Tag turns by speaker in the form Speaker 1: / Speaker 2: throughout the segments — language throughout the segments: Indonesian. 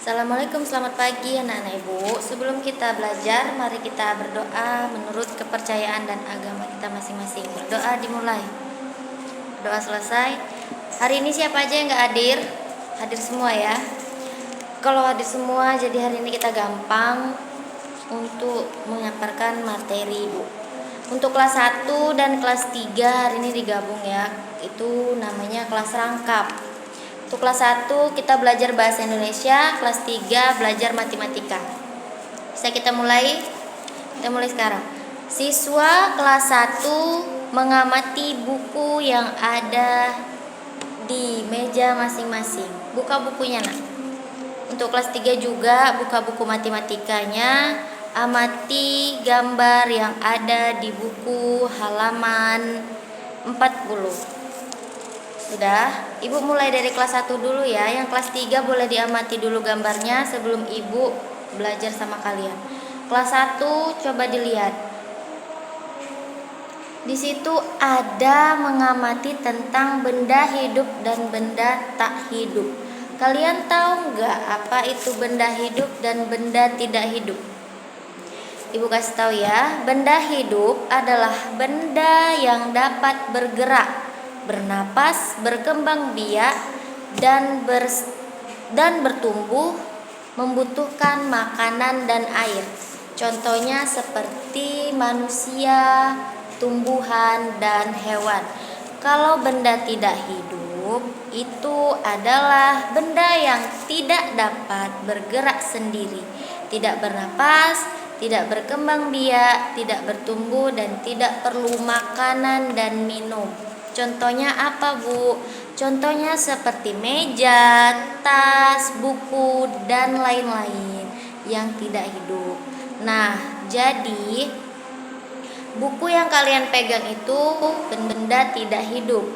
Speaker 1: Assalamualaikum, selamat pagi anak-anak ibu. Sebelum kita belajar, mari kita berdoa menurut kepercayaan dan agama kita masing-masing. Berdoa dimulai. Doa selesai. Hari ini siapa aja yang gak hadir? Hadir semua ya. Kalau hadir semua, jadi hari ini kita gampang untuk menyampaikan materi ibu. Untuk kelas 1 dan kelas 3 hari ini digabung ya. Itu namanya kelas rangkap. Untuk kelas 1 kita belajar bahasa Indonesia, kelas 3 belajar matematika. Bisa kita mulai? Kita mulai sekarang. Siswa kelas 1 mengamati buku yang ada di meja masing-masing. Buka bukunya nak. Untuk kelas 3 juga buka buku matematikanya. Amati gambar yang ada di buku halaman 40. Sudah, ibu mulai dari kelas 1 dulu ya. Yang kelas 3 boleh diamati dulu gambarnya sebelum ibu belajar sama kalian. Kelas 1 coba dilihat. Di situ ada mengamati tentang benda hidup dan benda tak hidup. Kalian tahu nggak apa itu benda hidup dan benda tidak hidup? Ibu kasih tahu ya, benda hidup adalah benda yang dapat bergerak, bernapas, berkembang biak, dan bertumbuh, membutuhkan makanan dan air. Contohnya seperti manusia, tumbuhan, dan hewan. Kalau benda tidak hidup, itu adalah benda yang tidak dapat bergerak sendiri, tidak bernapas, tidak berkembang biak, tidak bertumbuh, dan tidak perlu makanan dan minum. Contohnya apa bu? Contohnya seperti meja, tas, buku, dan lain-lain yang tidak hidup. Nah, jadi buku yang kalian pegang itu benda tidak hidup.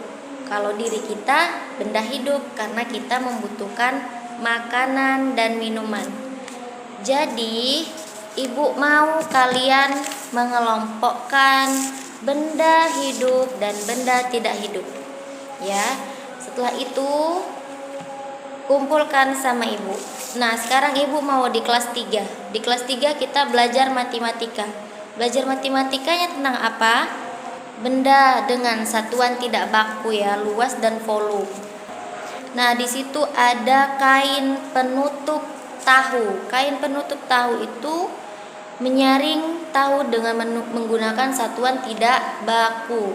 Speaker 1: Kalau diri kita benda hidup karena kita membutuhkan makanan dan minuman. Jadi, ibu mau kalian mengelompokkan benda hidup dan benda tidak hidup. Ya. Setelah itu kumpulkan sama ibu. Nah, sekarang ibu mau di kelas 3. Di kelas 3 kita belajar matematika. Belajar matematikanya tentang apa? Benda dengan satuan tidak baku ya, luas dan volume. Nah, di situ ada kain penutup tahu. Kain penutup tahu itu menyaring tahu dengan menggunakan satuan tidak baku.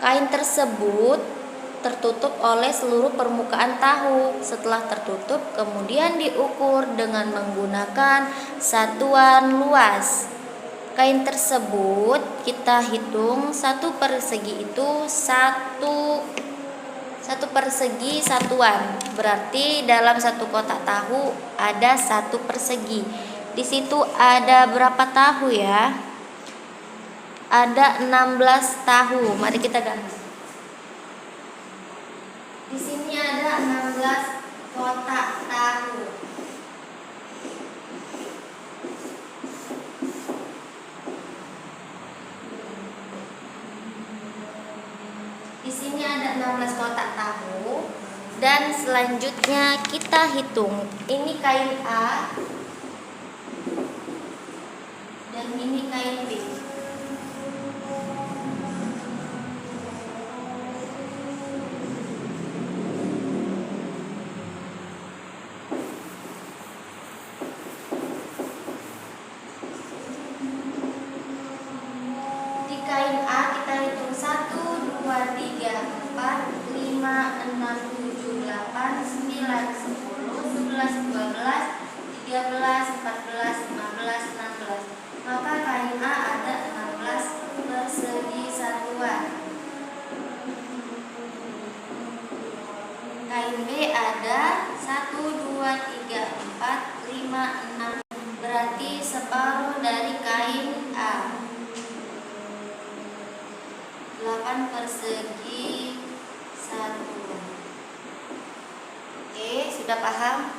Speaker 1: Kain tersebut tertutup oleh seluruh permukaan tahu. Setelah tertutup, kemudian diukur dengan menggunakan satuan luas. Kain tersebut kita hitung satu persegi itu satu persegi satuan. Berarti dalam satu kotak tahu ada satu persegi. Di situ ada berapa tahu ya? Ada 16 tahu. Mari kita ganti. Di sini ada 16 kotak tahu. Di sini ada 16 kotak tahu. Dan selanjutnya kita hitung. Ini kain A. Dan ini kain B. Di kain A kita hitung 1, 2, 3, 4, 5, 6, 7, 8, 9, 10, 11, 12, 13, 14, 15, 16. Maka kain A ada 16 persegi satuan. Kain B ada 1, 2, 3, 4, 5, 6. Berarti separuh dari kain A. 8 persegi satuan. Oke, sudah paham?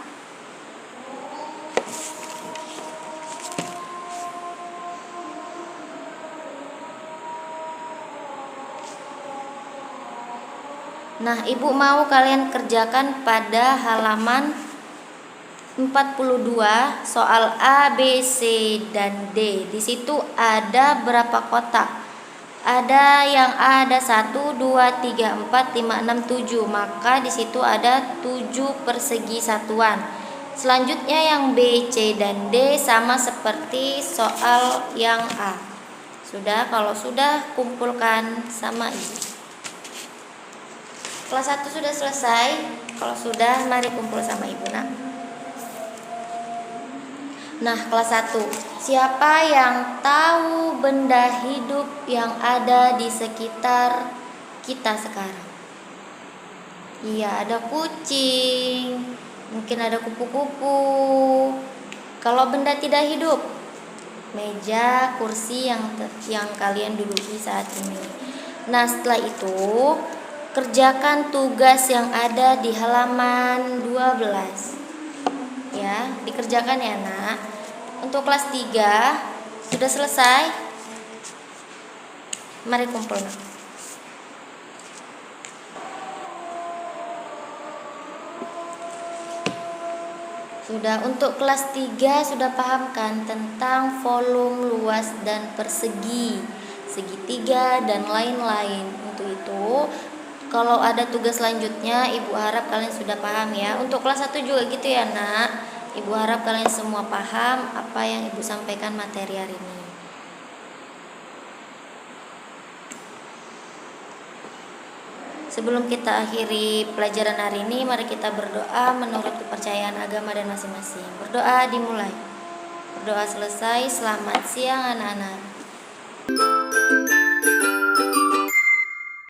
Speaker 1: Nah, ibu mau kalian kerjakan pada halaman 42 soal A, B, C, dan D. Di situ ada berapa kotak? Ada yang A ada 1, 2, 3, 4, 5, 6, 7. Maka di situ ada 7 persegi satuan. Selanjutnya yang B, C, dan D sama seperti soal yang A. Sudah, kalau sudah kumpulkan sama Ibu. Kelas 1 sudah selesai. Kalau sudah, mari kumpul sama Ibu, Nak. Nah, kelas 1. Siapa yang tahu benda hidup yang ada di sekitar kita sekarang? Iya, ada kucing, mungkin ada kupu-kupu. Kalau benda tidak hidup, meja, kursi yang kalian duduki saat ini. Nah, setelah itu kerjakan tugas yang ada di halaman 12. Ya, dikerjakan ya, Nak. Untuk kelas 3 sudah selesai. Mari kumpul, Nak. Sudah, untuk kelas 3 sudah paham kan tentang volume, luas, dan persegi, segitiga, dan lain-lain. Untuk itu, kalau ada tugas selanjutnya, Ibu harap kalian sudah paham ya. Untuk kelas 1 juga gitu ya, Nak. Ibu harap kalian semua paham apa yang Ibu sampaikan materi hari ini. Sebelum kita akhiri pelajaran hari ini, mari kita berdoa menurut kepercayaan agama dan masing-masing. Berdoa dimulai. Berdoa selesai. Selamat siang anak-anak.